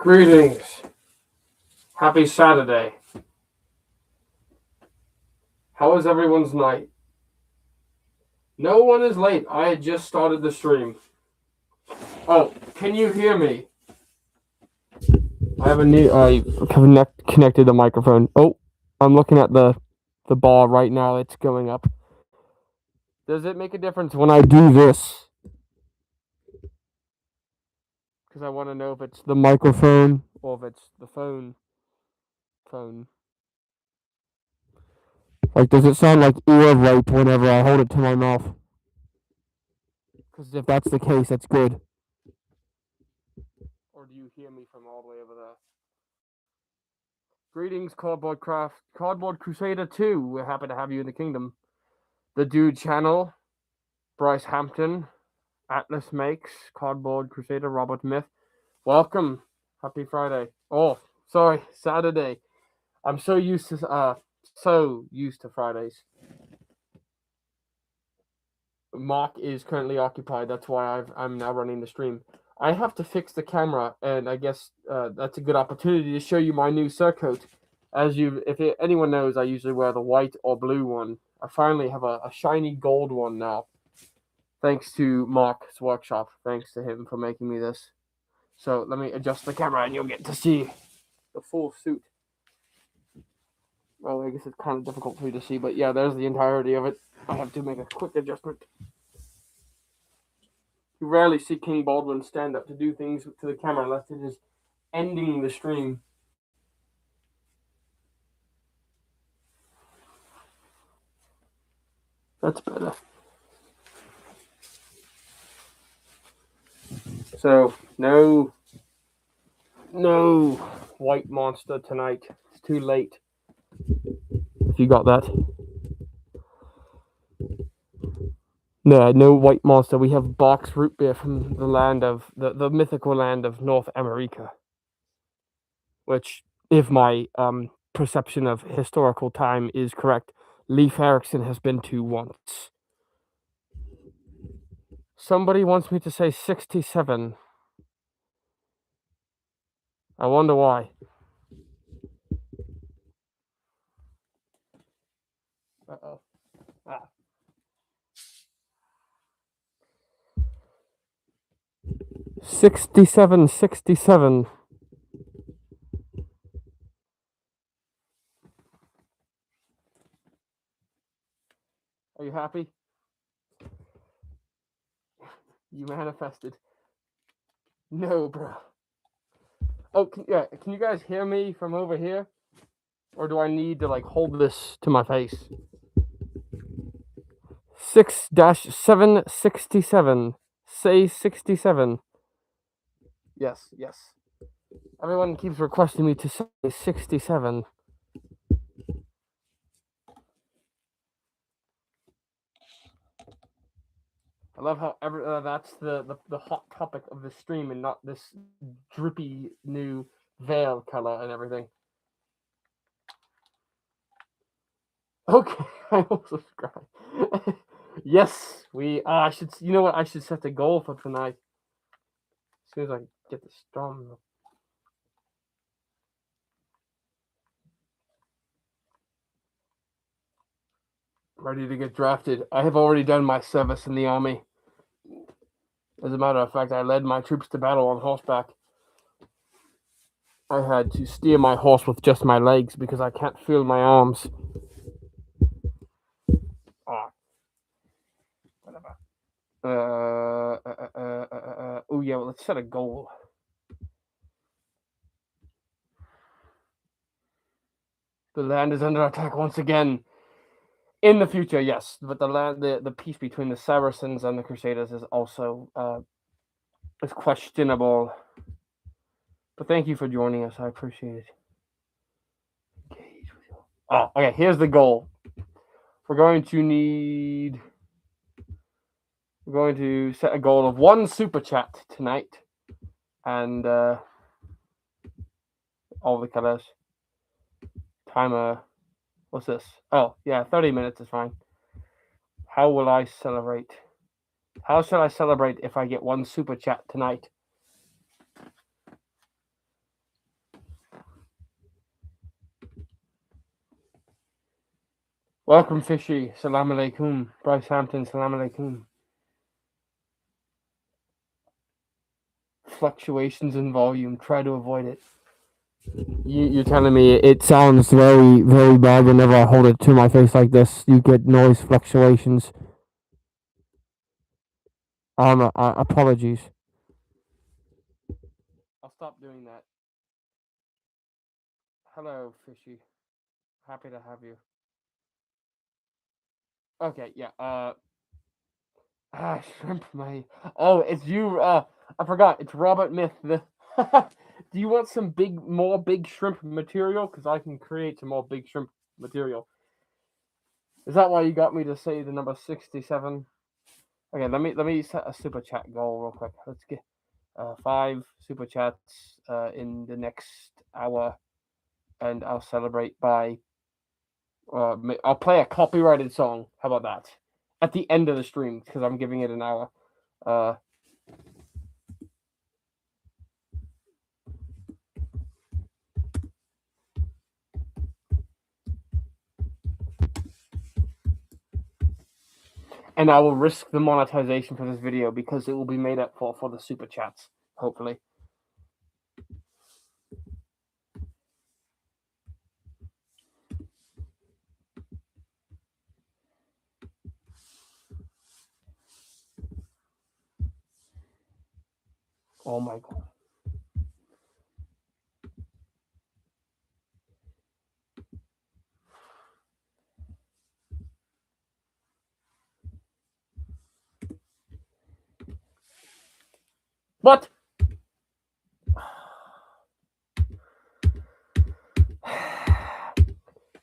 Greetings. Happy Saturday. How was everyone's night? No one is late. I had just started the stream. Oh, can you hear me? I have connected the microphone. Oh, I'm looking at the bar right now. It's going up. Does it make a difference when I do this? Because I want to know if it's the microphone or if it's the phone. Like, does it sound like ear rape whenever I hold it to my mouth? Because if that's the case, that's good. Or do you hear me from all the way over there? Greetings, Cardboard Crusader 2. We're happy to have you in the kingdom. The Dude Channel, Bryce Hampton, Atlas Makes, Cardboard Crusader, Robert Myth. Welcome. Happy Friday. Oh, sorry, Saturday. I'm so used to Fridays. Mark is currently occupied. That's why I'm now running the stream. I have to fix the camera, and I guess that's a good opportunity to show you my new Surcoat. If anyone knows, I usually wear the white or blue one. I finally have a shiny gold one now, thanks to Mark's workshop. Thanks to him for making me this. So let me adjust the camera, and you'll get to see the full suit. Well, I guess it's kind of difficult for you to see, but yeah, there's the entirety of it. I have to make a quick adjustment. You rarely see King Baldwin stand up to do things to the camera unless it is ending the stream. That's better. So, no white monster tonight. It's too late. If you got that. No white monster. We have box root beer from the land of the mythical land of North America. Which, if my perception of historical time is correct, Leif Erikson has been to once. Somebody wants me to say 67. I wonder why. Uh-oh. 67. Are you happy? You manifested. No, bro. Oh, can you guys hear me from over here? Or do I need to, hold this to my face? 6-767. Say 67. Yes. Everyone keeps requesting me to say 67. I love how that's the hot topic of the stream and not this drippy new veil color and everything. Okay, I will subscribe. Yes, I should. You know what? I should set the goal for tonight. As soon as I get the storm. Ready to get drafted. I have already done my service in the army. As a matter of fact, I led my troops to battle on horseback. I had to steer my horse with just my legs because I can't feel my arms. Whatever. Oh yeah, well, let's set a goal. The land is under attack once again. In the future, yes, but the peace between the Saracens and the Crusaders is also is questionable. But thank you for joining us. I appreciate it. Oh, okay. Here's the goal. We're going to set a goal of 1 super chat tonight, and all the colors. Timer. What's this? Oh, yeah, 30 minutes is fine. How will I celebrate? How should I celebrate if I get 1 super chat tonight? Welcome, Fishy. Salam alaikum. Bryce Hampton. Salam alaikum. Fluctuations in volume. Try to avoid it. You're telling me it sounds very, very bad whenever I hold it to my face like this. You get noise fluctuations. Apologies. I'll stop doing that. Hello, Fishy. Happy to have you. Okay, yeah. Shrimp, my. Oh, it's you. I forgot. It's Robert Myth. Do you want some more big shrimp material? Because I can create some more big shrimp material. Is that why you got me to say the number 67? Okay, let me set a super chat goal real quick. Let's get 5 super chats in the next hour, and I'll celebrate by. I'll play a copyrighted song. How about that? At the end of the stream, because I'm giving it an hour. And I will risk the monetization for this video because it will be made up for the super chats, hopefully. Oh my god. What?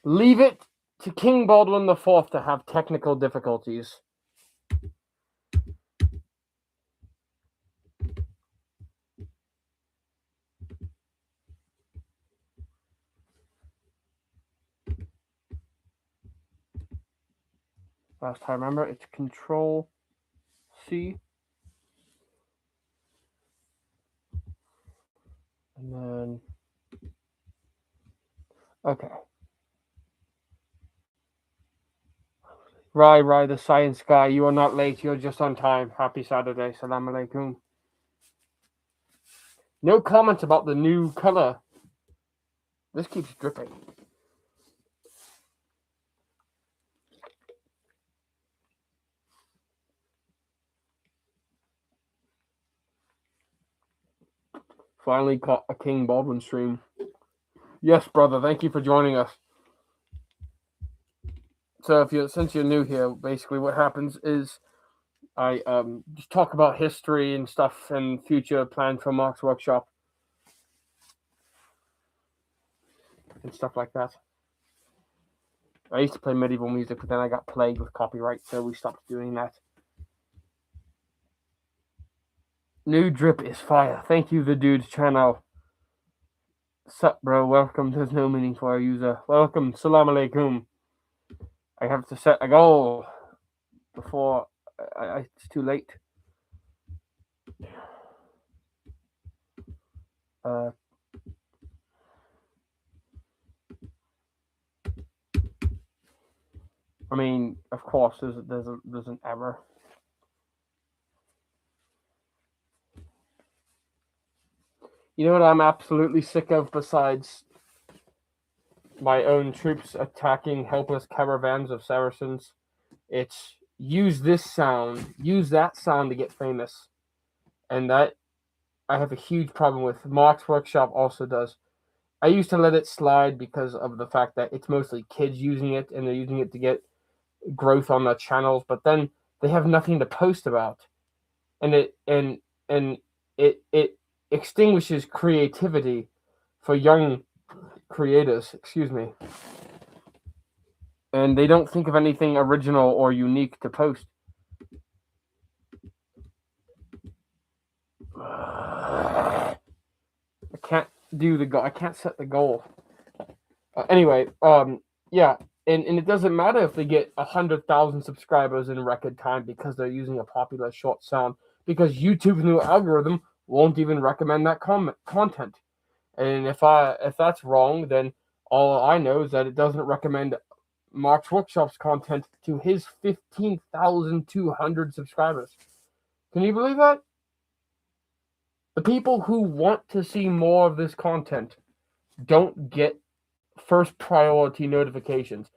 Leave it to King Baldwin IV to have technical difficulties. Last time, remember, it's Control C. And then. Okay. Rai, the science guy, you are not late, you're just on time. Happy Saturday. Salam alaikum. No comment about the new color. This keeps dripping. Finally caught a King Baldwin stream. Yes, brother, thank you for joining us. So since you're new here, basically what happens is I just talk about history and stuff and future plans for Mark's workshop and stuff like that. I used to play medieval music, but then I got plagued with copyright, so we stopped doing that. New drip is fire. Thank you, the dude's channel. Sup, bro? Welcome. There's no meaning for a user. Welcome. Salam alaikum. I have to set a goal before it's too late. I mean, of course, there's an error. You know what I'm absolutely sick of besides my own troops attacking helpless caravans of Saracens? It's use this sound, use that sound to get famous. And that I have a huge problem with. Mark's Workshop also does. I used to let it slide because of the fact that it's mostly kids using it and they're using it to get growth on their channels, but then they have nothing to post about. And it extinguishes creativity for young creators, excuse me. And they don't think of anything original or unique to post. I can't do the goal. I can't set the goal. Anyway, yeah, and it doesn't matter if they get 100,000 subscribers in record time because they're using a popular short sound, because YouTube's new algorithm won't even recommend that content. And if that's wrong, then all I know is that it doesn't recommend Mark's Workshop's content to his 15,200 subscribers. Can you believe that? The people who want to see more of this content don't get first priority notifications.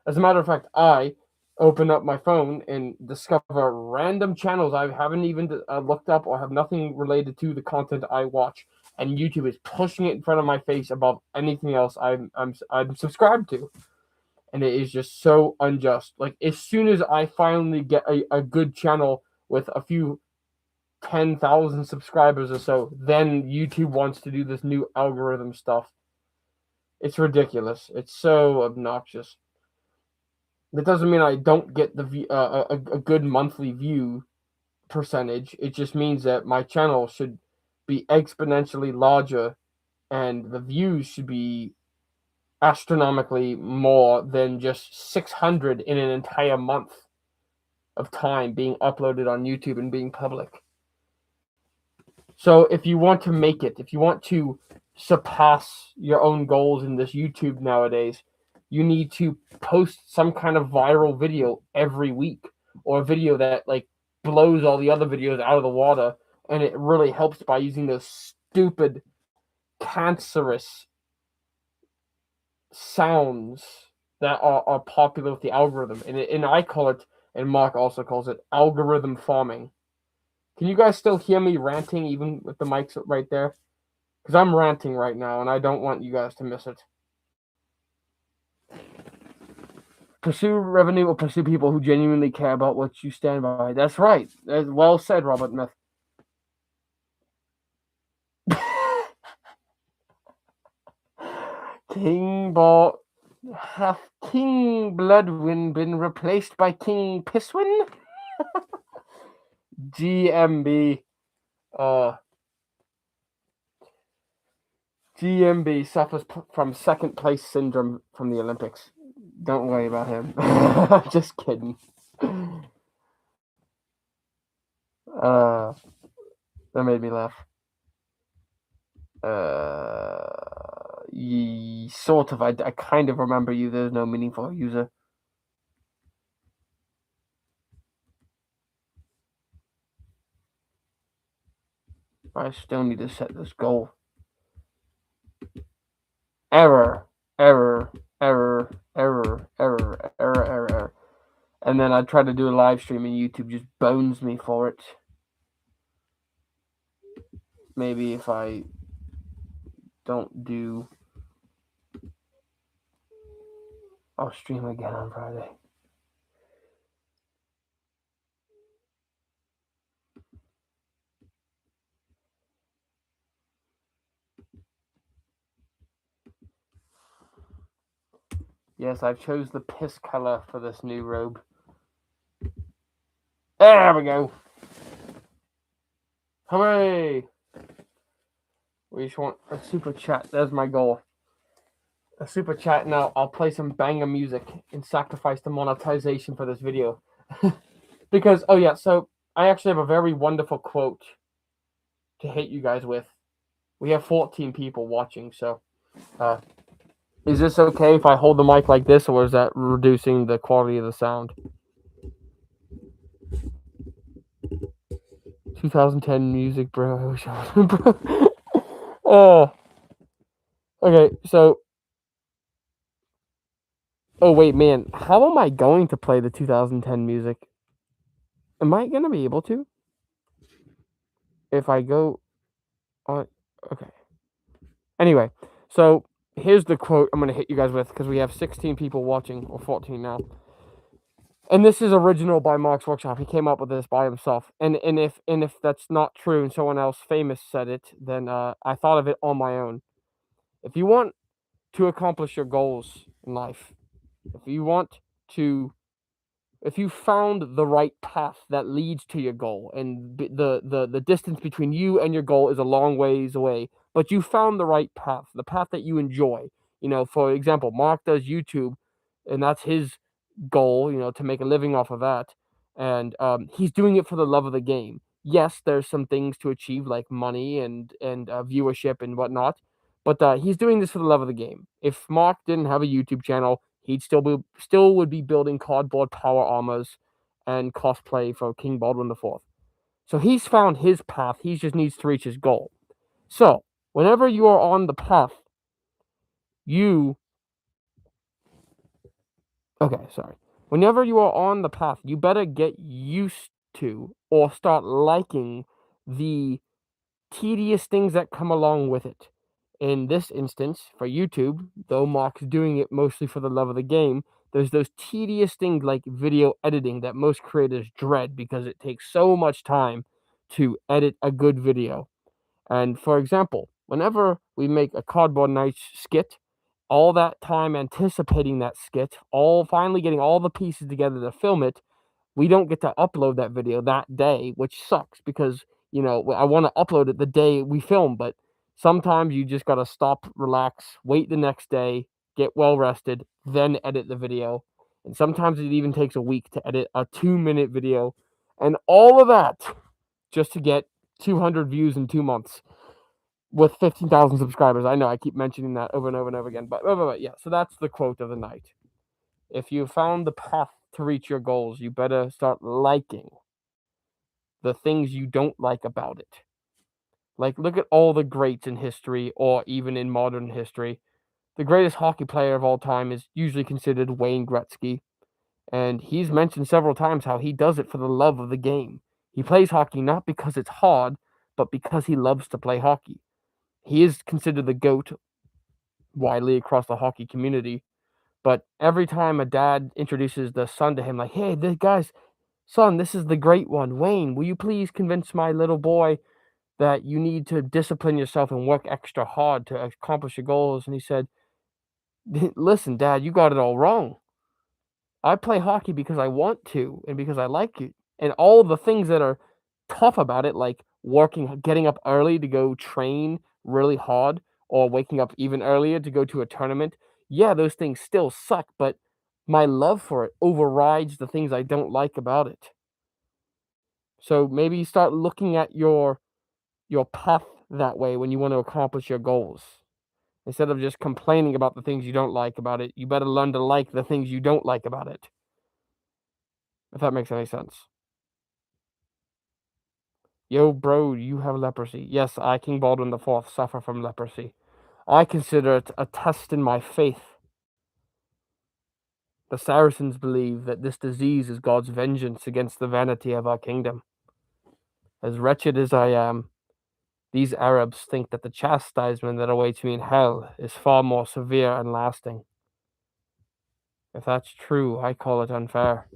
As a matter of fact, I open up my phone and discover random channels I haven't even looked up or have nothing related to the content I watch, and YouTube is pushing it in front of my face above anything else I'm subscribed to, and it is just so unjust. Like, as soon as I finally get a good channel with a few 10,000 subscribers or so, then YouTube wants to do this new algorithm stuff. It's ridiculous. It's so obnoxious. That doesn't mean I don't get a good monthly view percentage. It just means that my channel should be exponentially larger, and the views should be astronomically more than just 600 in an entire month of time being uploaded on YouTube and being public. So if you want to make it, if you want to surpass your own goals in this YouTube nowadays, you need to post some kind of viral video every week, or a video that like blows all the other videos out of the water. And it really helps by using those stupid, cancerous sounds that are popular with the algorithm. And I call it, and Mark also calls it, algorithm farming. Can you guys still hear me ranting even with the mics right there? Because I'm ranting right now, and I don't want you guys to miss it. Pursue revenue or pursue people who genuinely care about what you stand by. That's right. That's well said, Robert Myth. Hath King Bloodwin been replaced by King Pisswin? GMB. GMB suffers from second place syndrome from the Olympics. Don't worry about him. Just kidding. That made me laugh. Sort of. I kind of remember you. There's no meaningful user. I still need to set this goal. Error. And then I try to do a live stream and YouTube just bones me for it. Maybe if I don't do... I'll stream again on Friday. Yes, I've chose the piss color for this new robe. There we go. Hooray! We just want a super chat. There's my goal. A super chat. Now I'll play some banger music and sacrifice the monetization for this video. Because, oh yeah, so I actually have a very wonderful quote to hit you guys with. We have 14 people watching, so is this okay if I hold the mic like this, or is that reducing the quality of the sound? 2010 music, bro. Okay, so... Oh, wait, man. How am I going to play the 2010 music? Am I going to be able to? If I go on... Okay. Anyway, so here's the quote I'm going to hit you guys with, because we have 16 people watching, or 14 now. And this is original by Mark's Workshop. He came up with this by himself. And if that's not true and someone else famous said it, then I thought of it on my own. If you want to accomplish your goals in life, if you found the right path that leads to your goal, and the distance between you and your goal is a long ways away, but you found the right path, the path that you enjoy. You know, for example, Mark does YouTube, and that's his goal, you know, to make a living off of that. And he's doing it for the love of the game. Yes, there's some things to achieve, like money and viewership and whatnot, but he's doing this for the love of the game. If Mark didn't have a YouTube channel, he'd still would be building cardboard power armors and cosplay for King Baldwin IV. So he's found his path. He just needs to reach his goal. So whenever you are on the path, you okay, sorry. Whenever you are on the path, you better get used to or start liking the tedious things that come along with it. In this instance, for YouTube, though Mark's doing it mostly for the love of the game, there's those tedious things like video editing that most creators dread because it takes so much time to edit a good video. And for example, whenever we make a Cardboard Nights skit, all that time anticipating that skit, all finally getting all the pieces together to film it, we don't get to upload that video that day, which sucks because, I want to upload it the day we film, but sometimes you just got to stop, relax, wait the next day, get well rested, then edit the video. And sometimes it even takes a week to edit a 2-minute video. And all of that just to get 200 views in 2 months with 15,000 subscribers. I know I keep mentioning that over and over and over again, but yeah, so that's the quote of the night. If you found the path to reach your goals, you better start liking the things you don't like about it. Like, look at all the greats in history, or even in modern history. The greatest hockey player of all time is usually considered Wayne Gretzky, and he's mentioned several times how he does it for the love of the game. He plays hockey not because it's hard, but because he loves to play hockey. He is considered the GOAT widely across the hockey community, but every time a dad introduces the son to him, like, hey, this guy's son, this is the great one, Wayne, will you please convince my little boy that you need to discipline yourself and work extra hard to accomplish your goals? And he said, listen, Dad, you got it all wrong. I play hockey because I want to and because I like it. And all the things that are tough about it, like getting up early to go train really hard, or waking up even earlier to go to a tournament, yeah, those things still suck, but my love for it overrides the things I don't like about it. So maybe start looking at your path that way when you want to accomplish your goals. Instead of just complaining about the things you don't like about it, you better learn to like the things you don't like about it. If that makes any sense. Yo, bro, you have leprosy. Yes, I, King Baldwin IV, suffer from leprosy. I consider it a test in my faith. The Saracens believe that this disease is God's vengeance against the vanity of our kingdom. As wretched as I am, these Arabs think that the chastisement that awaits me in hell is far more severe and lasting. If that's true, I call it unfair.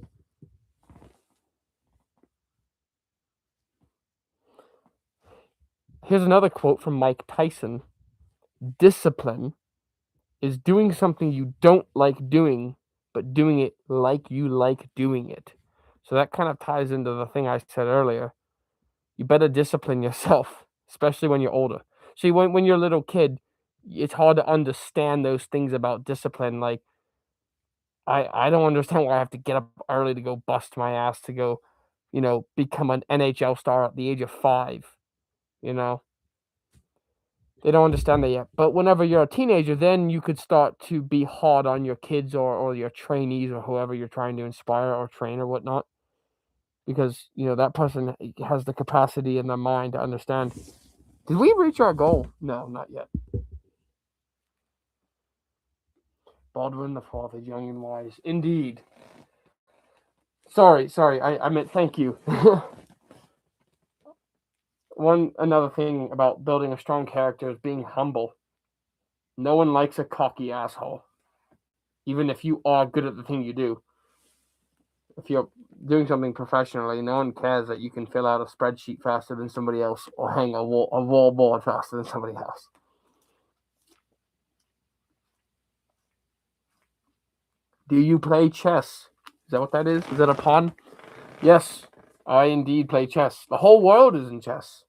Here's another quote from Mike Tyson. Discipline is doing something you don't like doing, but doing it like you like doing it. So that kind of ties into the thing I said earlier. You better discipline yourself, especially when you're older. See, when you're a little kid, it's hard to understand those things about discipline. Like, I don't understand why I have to get up early to go bust my ass to go, become an NHL star at the age of 5, you know? They don't understand that yet. But whenever you're a teenager, then you could start to be hard on your kids or your trainees or whoever you're trying to inspire or train or whatnot. Because, that person has the capacity in their mind to understand. Did we reach our goal? No, not yet. Baldwin IV is young and wise. Indeed. Sorry, I meant thank you. Another thing about building a strong character is being humble. No one likes a cocky asshole. Even if you are good at the thing you do. If you're doing something professionally, no one cares that you can fill out a spreadsheet faster than somebody else or hang a wall board faster than somebody else. Do you play chess? Is that what that is? Is that a pun? Yes, I indeed play chess. The whole world is in chess.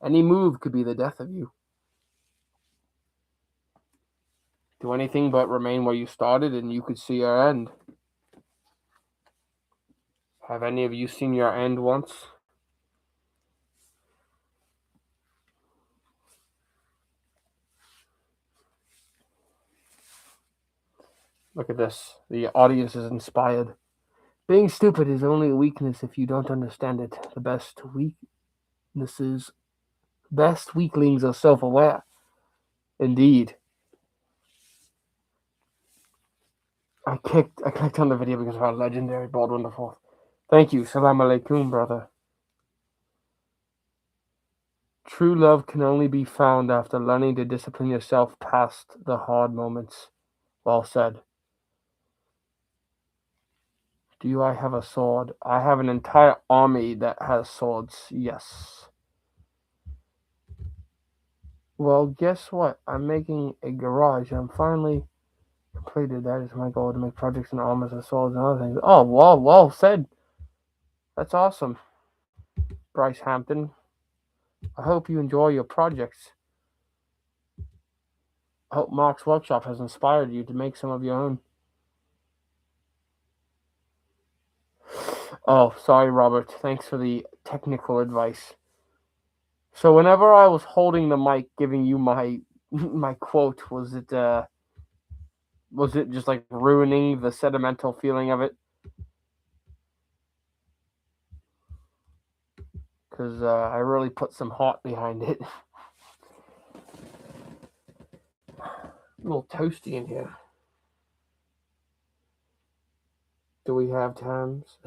Any move could be the death of you. Do anything but remain where you started and you could see your end. Have any of you seen your end once? Look at this. The audience is inspired. Being stupid is only a weakness if you don't understand it. The best weaklings are self-aware. Indeed. I clicked on the video because of our legendary Baldwin IV. Thank you. Salam alaikum, brother. True love can only be found after learning to discipline yourself past the hard moments. Well said. Do I have a sword? I have an entire army that has swords. Yes. Well, guess what? I'm making a garage. I'm finally completed. That is my goal, to make projects and armors and swords and other things. Oh, well said. That's awesome. Bryce Hampton. I hope you enjoy your projects. I hope Mark's workshop has inspired you to make some of your own. Oh, sorry, Robert. Thanks for the technical advice. So whenever I was holding the mic giving you my quote, was it just like ruining the sentimental feeling of it? Because I really put some heart behind it. A little toasty in here. Do we have times?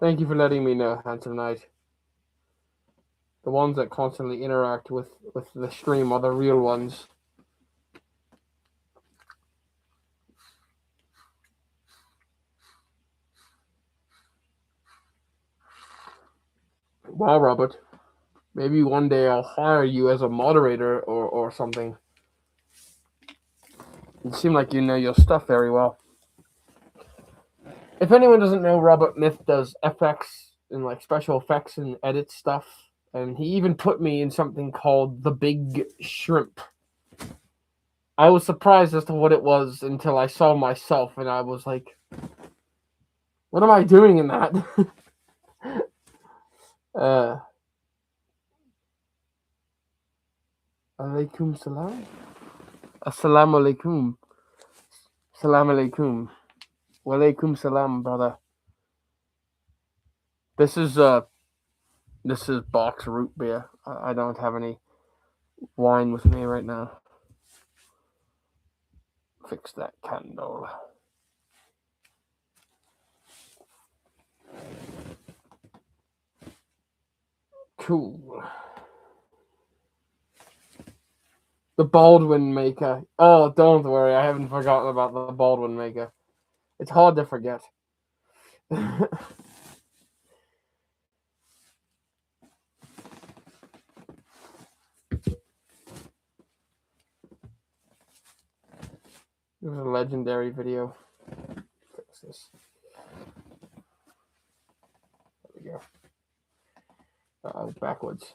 Thank you for letting me know, Handsome Knight. The ones that constantly interact with the stream are the real ones. Wow, Robert. Maybe one day I'll hire you as a moderator or something. You seem like you know your stuff very well. If anyone doesn't know, Robert Myth does FX and like special effects and edit stuff. And he even put me in something called The Big Shrimp. I was surprised as to what it was until I saw myself, and I was like, what am I doing in that? Alaikum salam. Assalamu alaikum. Salam alaikum. Walaikum salam, brother. This is box root beer. I don't have any wine with me right now. Fix that candle. Cool. The Baldwin maker. Oh, don't worry. I haven't forgotten about the Baldwin maker. It's hard to forget. It was a legendary video. Fix this. There we go. Backwards.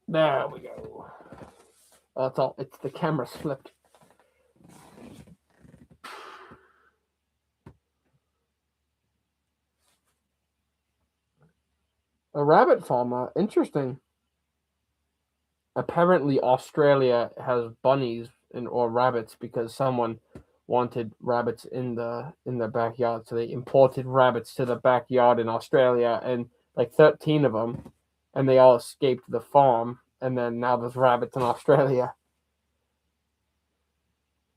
There we go. Oh, it's the camera's flipped. A rabbit farmer. Interesting. Apparently Australia has bunnies or rabbits because someone wanted rabbits in their backyard, so they imported rabbits to the backyard in Australia, and like 13 of them, and they all escaped the farm, and then now there's rabbits in Australia.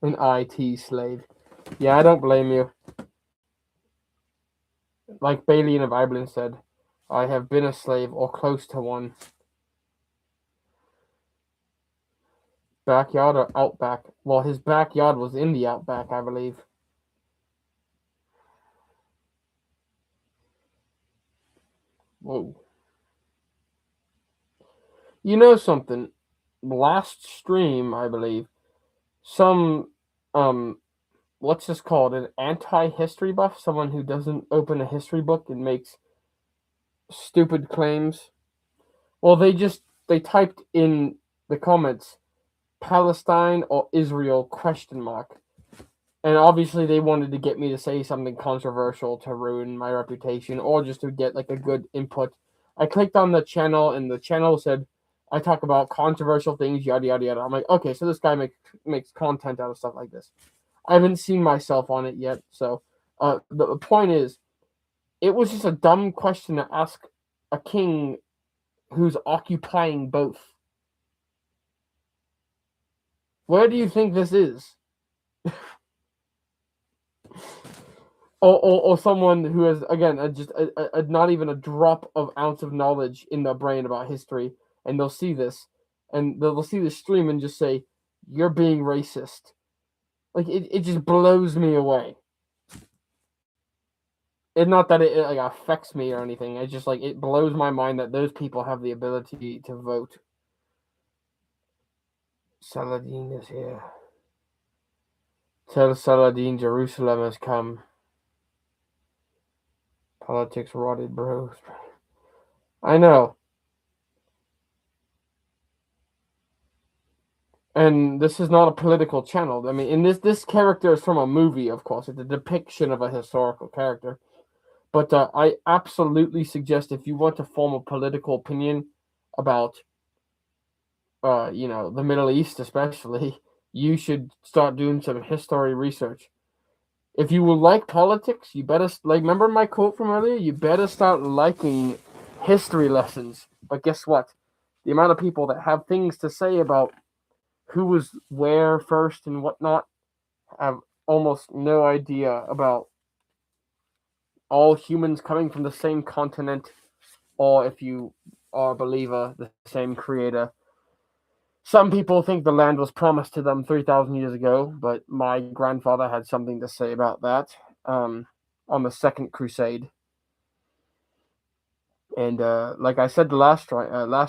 An IT slave. Yeah, I don't blame you. Like Balian of Iblin said, I have been a slave or close to one. Backyard or outback? Well, his backyard was in the outback, I believe. Whoa. You know something? Last stream, I believe, some what's this called? An anti-history buff? Someone who doesn't open a history book and makes stupid claims. Well, they typed in the comments Palestine or Israel question mark. And obviously they wanted to get me to say something controversial to ruin my reputation or just to get like a good input. I clicked on the channel and the channel said I talk about controversial things, yada yada yada. I'm like, okay, so this guy makes content out of stuff like this. I haven't seen myself on it yet, so the point is, it was just a dumb question to ask a king who's occupying both. Where do you think this is? Or someone who has again just not even a drop of ounce of knowledge in their brain about history, and they'll see this, and they'll see the stream and just say, "You're being racist." Like it just blows me away. It's not that it like affects me or anything. It's just like it blows my mind that those people have the ability to vote. Saladin is here. Tell Saladin Jerusalem has come. Politics rotted, bros. I know. And this is not a political channel. I mean, in this character is from a movie, of course. It's a depiction of a historical character. But I absolutely suggest if you want to form a political opinion about, the Middle East especially, you should start doing some history research. If you will like politics, you better remember my quote from earlier. You better start liking history lessons. But guess what? The amount of people that have things to say about who was where first and whatnot have almost no idea about all humans coming from the same continent, or if you are a believer, the same creator. Some people think the land was promised to them 3,000 years ago, but my grandfather had something to say about that on the Second Crusade. And like I said the last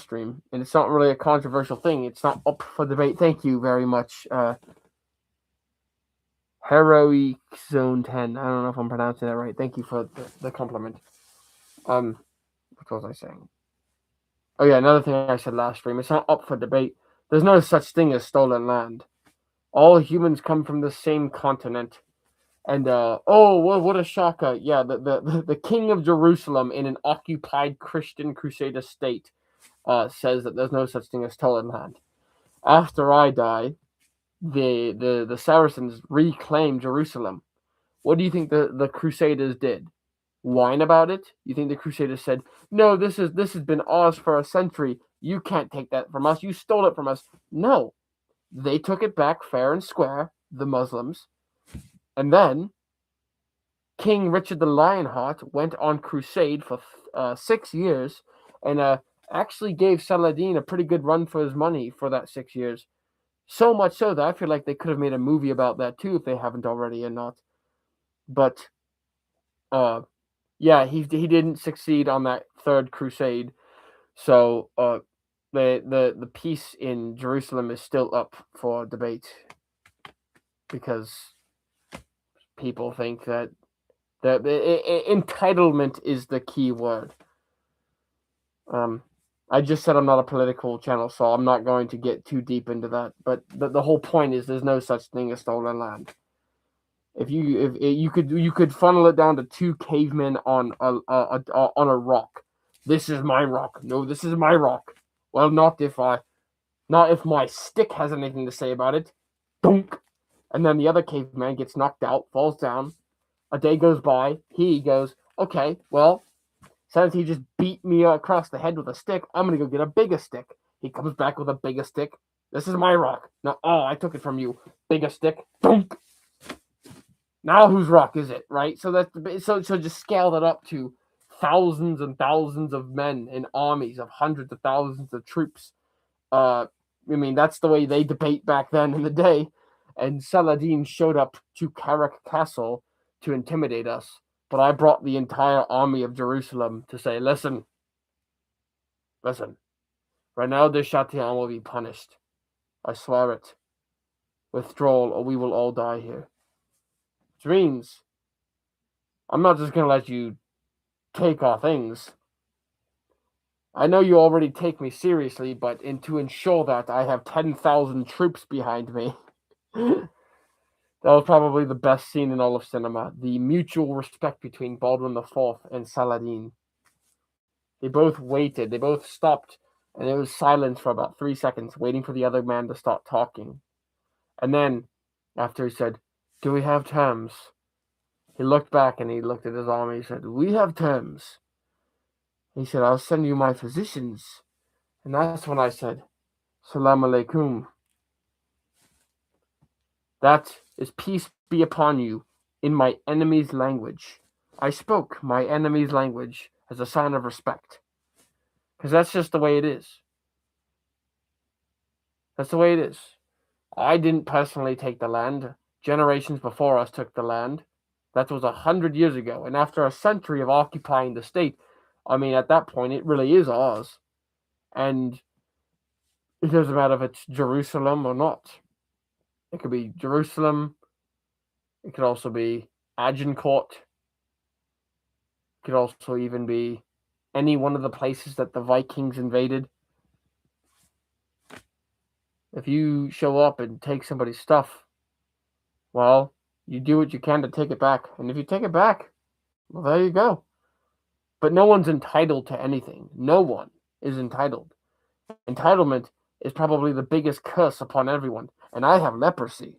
stream, and it's not really a controversial thing. It's not up for debate. Thank you very much, Heroic Zone 10. I don't know if I'm pronouncing that right. Thank you for the compliment. What was I saying? Oh yeah, another thing I said last stream. It's not up for debate. There's no such thing as stolen land. All humans come from the same continent. And what a shocker! Yeah, the king of Jerusalem in an occupied Christian Crusader state says that there's no such thing as stolen land. After I die, the Saracens reclaim Jerusalem. What do you think the Crusaders did? Whine about it? You think the Crusaders said, "No, this has been ours for a century. You can't take that from us. You stole it from us." No, they took it back fair and square. The Muslims, and then King Richard the Lionheart went on crusade for 6 years, and actually gave Saladin a pretty good run for his money for that 6 years. So much so that I feel like they could have made a movie about that too if they haven't already and not. But yeah, he didn't succeed on that third crusade. So the peace in Jerusalem is still up for debate because people think that entitlement is the key word. I just said I'm not a political channel, so I'm not going to get too deep into that. But the whole point is there's no such thing as stolen land. If you could funnel it down to two cavemen on a rock. This is my rock. No, this is my rock. Well, not if my stick has anything to say about it. Dunk. And then the other caveman gets knocked out, falls down. A day goes by. He goes, okay, well, since he just beat me across the head with a stick, I'm gonna go get a bigger stick. He comes back with a bigger stick. This is my rock. No, I took it from you. Bigger stick. Dunk. Now whose rock is it, right? So just scale that up to thousands and thousands of men and armies of hundreds of thousands of troops. I mean, that's the way they debate back then in the day. And Saladin showed up to Carrick Castle to intimidate us. But I brought the entire army of Jerusalem to say, listen, Renaud de Chatillon will be punished. I swear it. Withdrawal, or we will all die here. Which means I'm not just going to let you take our things. I know you already take me seriously, but to ensure that I have 10,000 troops behind me That was probably the best scene in all of cinema. The mutual respect between Baldwin IV and Saladin. They both waited. They both stopped, and it was silence for about 3 seconds, waiting for the other man to start talking. And then, after he said, "Do we have terms?" He looked back and he looked at his army. He said, "We have terms." He said, "I'll send you my physicians." And that's when I said, "Salam alaikum." That is peace be upon you in my enemy's language. I spoke my enemy's language as a sign of respect. Because that's just the way it is. That's the way it is. I didn't personally take the land. Generations before us took the land. That was 100 years ago. And after a century of occupying the state, I mean, at that point, it really is ours. And it doesn't matter if it's Jerusalem or not. It could be Jerusalem. It could also be Agincourt. It could also even be any one of the places that the Vikings invaded. If you show up and take somebody's stuff, well, you do what you can to take it back. And if you take it back, well, there you go. But no one's entitled to anything. No one is entitled. Entitlement is probably the biggest curse upon everyone. And I have leprosy.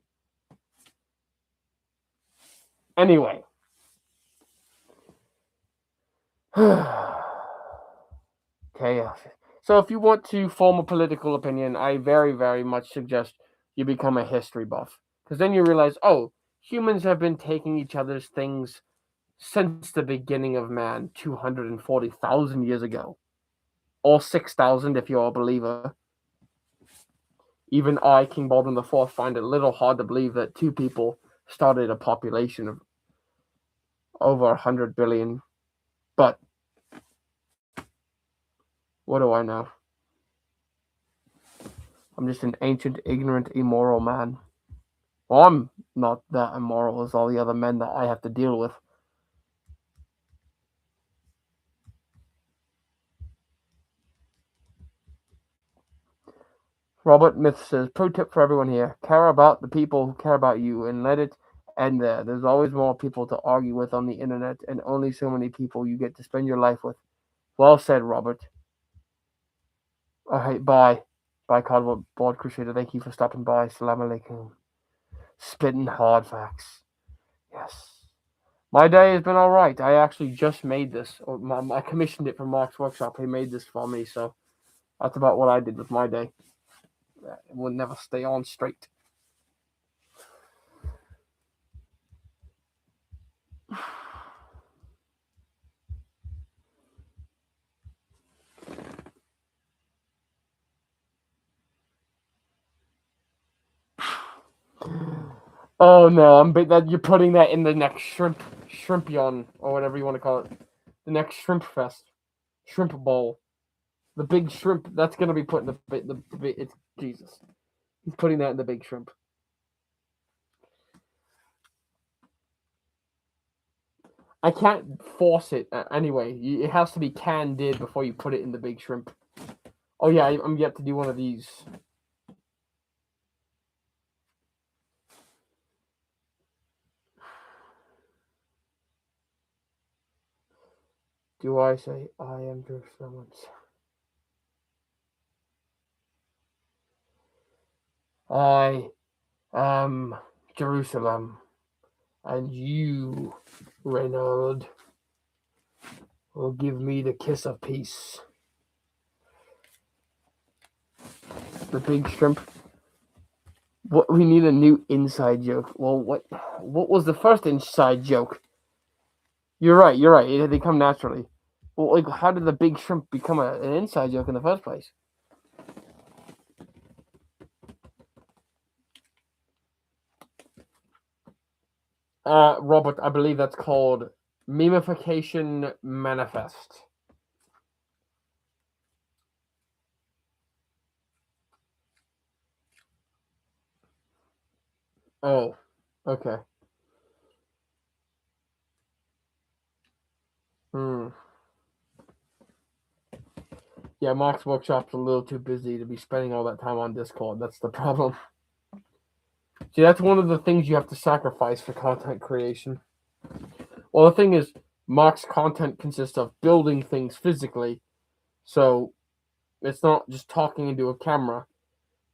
Anyway. Okay. So if you want to form a political opinion, I very, very much suggest you become a history buff. Because then you realize, oh, humans have been taking each other's things since the beginning of man 240,000 years ago. Or 6,000 if you're a believer. Even I, King Baldwin IV, find it a little hard to believe that two people started a population of over 100 billion. But what do I know? I'm just an ancient, ignorant, immoral man. Well, I'm not that immoral as all the other men that I have to deal with. Robert Myth says, pro tip for everyone here, care about the people who care about you and let it end there. There's always more people to argue with on the internet and only so many people you get to spend your life with. Well said, Robert. Alright, bye. Bye, Cardboard Crusader. Thank you for stopping by. Salam alaikum. Spitting hard facts. Yes. My day has been alright. I actually just made this. I commissioned it from Mark's workshop. He made this for me, so that's about what I did with my day. It will never stay on straight. Oh no, that you're putting that in the next shrimpion or whatever you want to call it. The next shrimp fest, shrimp bowl, the big shrimp. That's gonna be put in it's Jesus. He's putting that in the big shrimp. I can't force it anyway. It has to be candid before you put it in the big shrimp. Oh yeah, I'm yet to do one of these. Do I say I am Jerusalem once? I am Jerusalem, and you, Reynard, will give me the kiss of peace. The big shrimp. What, we need a new inside joke. Well, what was the first inside joke? You're right. They come naturally. Well, like, how did the big shrimp become an inside joke in the first place? Robert, I believe that's called memification manifest. Oh, okay. Yeah, Mark's workshop's a little too busy to be spending all that time on Discord. That's the problem. See, that's one of the things you have to sacrifice for content creation. Well, the thing is, Mark's content consists of building things physically, so it's not just talking into a camera.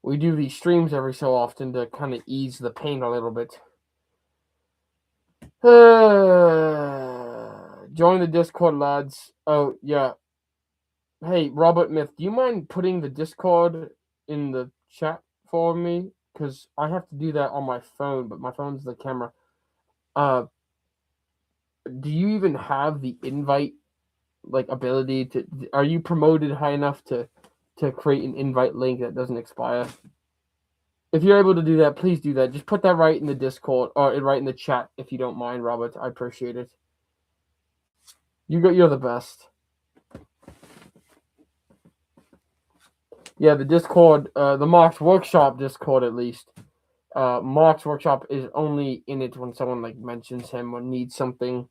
We do these streams every so often to kind of ease the pain a little bit. Join the Discord, lads. Oh, yeah. Hey, Robert Myth, do you mind putting the Discord in the chat for me? Because I have to do that on my phone, but my phone's the camera. Uh, do you even have the invite ability to? Are you promoted high enough to create an invite link that doesn't expire? If you're able to do that, please do that. Just put that right in the Discord or right in the chat if you don't mind, Robert. I appreciate it. You're the best. Yeah, the Discord, the Mark's Workshop Discord at least. Mark's Workshop is only in it when someone mentions him or needs something,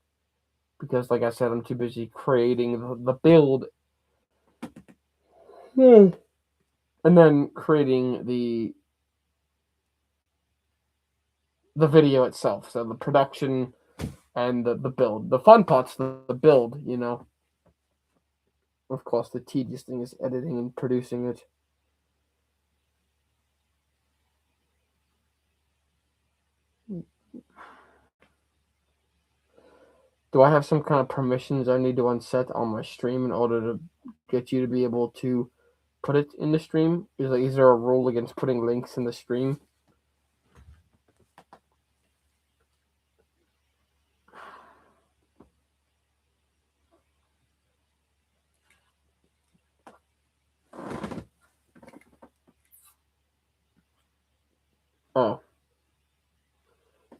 because like I said, I'm too busy creating the build, and then creating the video itself. So the production and the build. The fun part's the build, Of course, the tedious thing is editing and producing it. Do I have some kind of permissions I need to unset on my stream in order to get you to be able to put it in the stream? Is there a rule against putting links in the stream? Oh.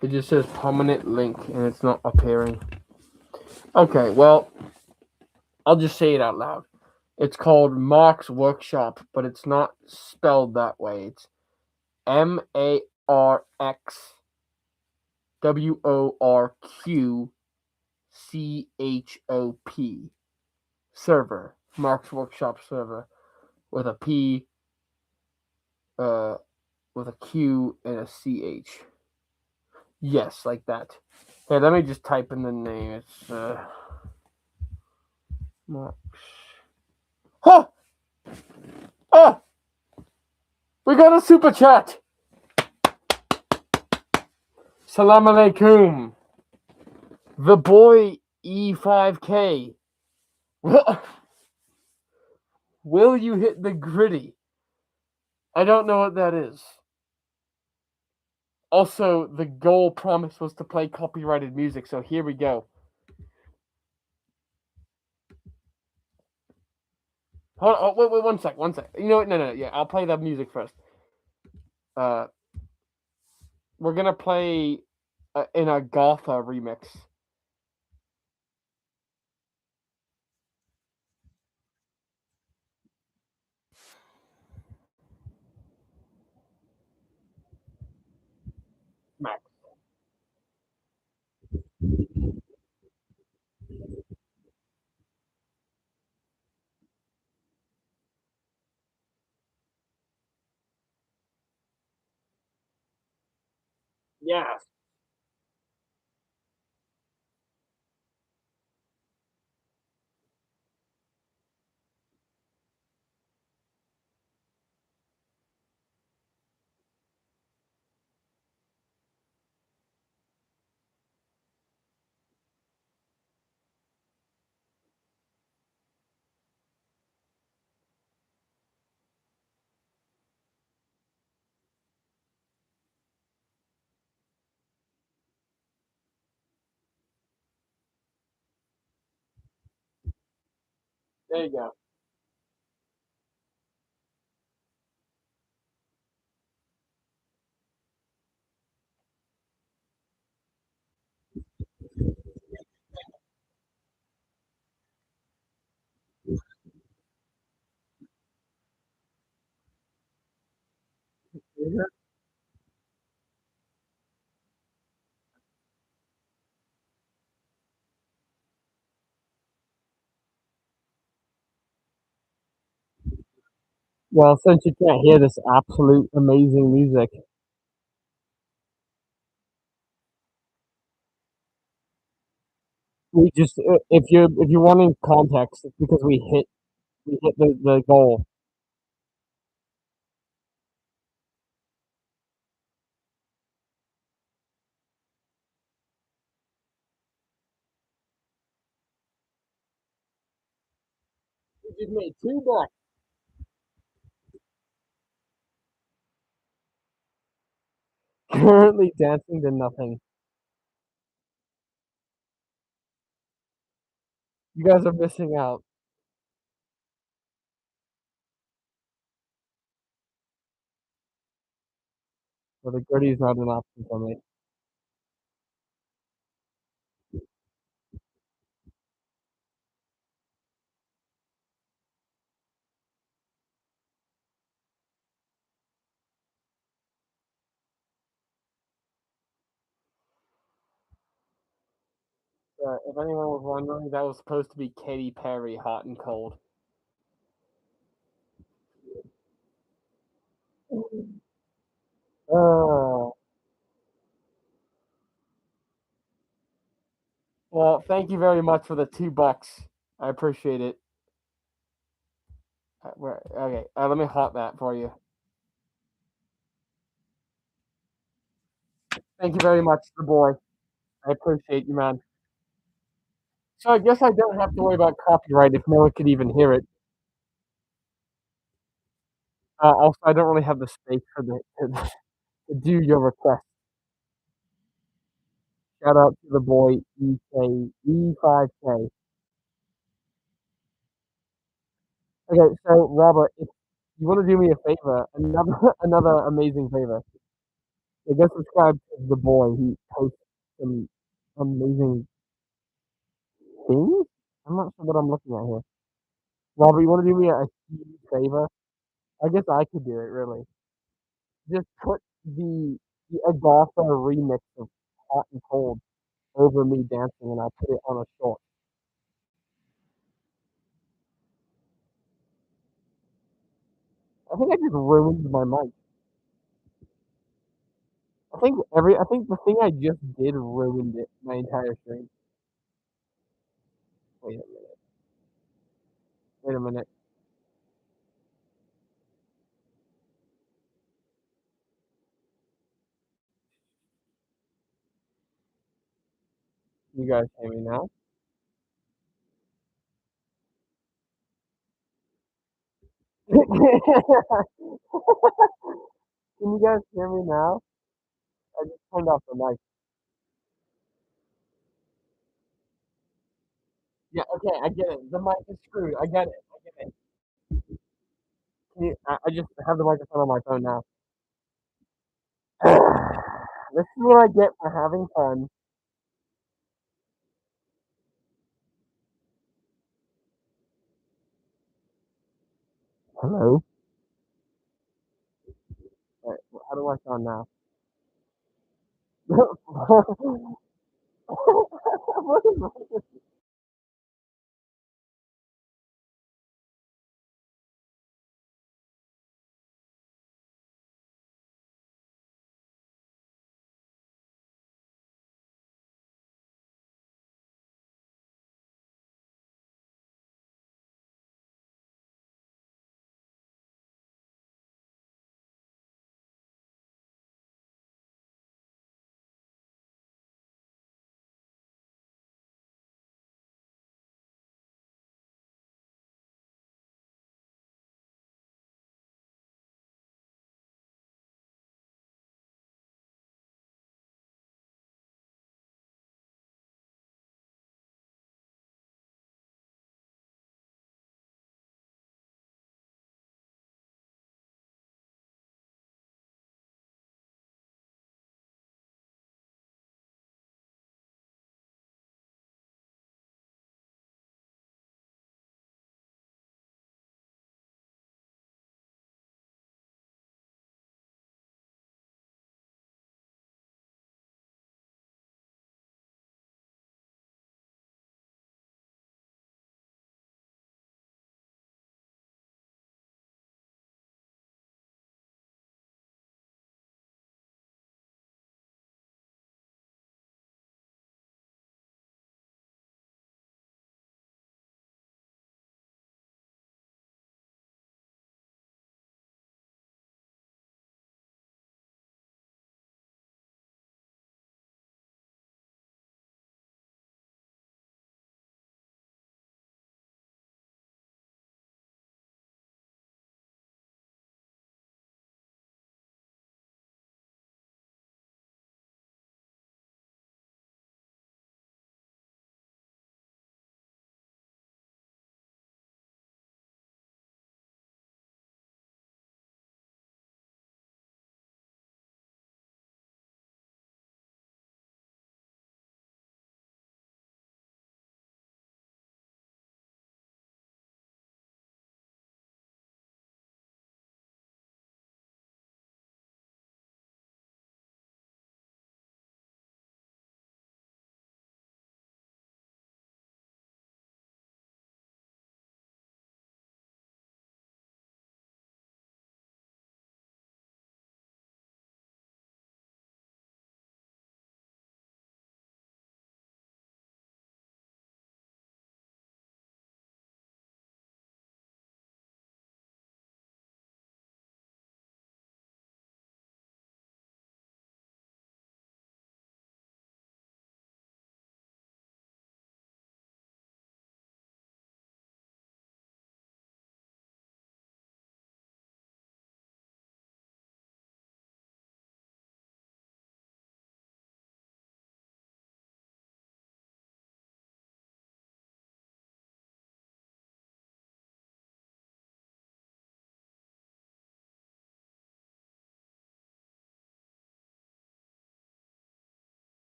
It just says permanent link and it's not appearing. Okay, well, I'll just say it out loud. It's called Mark's Workshop, but it's not spelled that way. It's MARXWORKCHOP server. Mark's Workshop server with a P, with a Q and a CH. Yes, like that. Hey, let me just type in the name. It's Mark's. Huh! Oh! We got a super chat! Salam alaikum. The boy E5K. Will you hit the gritty? I don't know what that is. Also, the goal promise was to play copyrighted music, so here we go. Hold on, wait, one sec. You know what? No, yeah, I'll play the music first. We're gonna play in a Gotha remix. Max. Yes. There you go. Well, since you can't hear this absolute amazing music, We just if you're wanting context, it's because we hit the goal. We just made 2 bucks. Currently dancing to nothing. You guys are missing out. So the gritty is not an option for me. If anyone was wondering, that was supposed to be Katy Perry, Hot and Cold. Uh, well, thank you very much for the 2 bucks. I appreciate it. Okay, let me hot that for you. Thank you very much, the boy. I appreciate you, man. So I guess I don't have to worry about copyright if no one could even hear it. Also, I don't really have the space for to do your request. Shout out to the boy E5K. Okay, so Robert, if you want to do me a favor, another another amazing favor, go subscribe to the boy. He posts some amazing things. I'm not sure what I'm looking at here. Robert, you want to do me a huge favor? I guess I could do it, really. Just put the Agatha remix of Hot and Cold over me dancing, and I'll put it on a short. I think I just ruined my mic. I think the thing I just did ruined it, my entire stream. Wait a minute. Wait a minute. You guys hear me now? Can you guys hear me now? I just turned off the mic. Yeah, okay, I get it. The mic is screwed. I get it. I get it. I just have the microphone on my phone now. This is what I get for having fun. Hello? Alright, how do I sound now? What is wrong with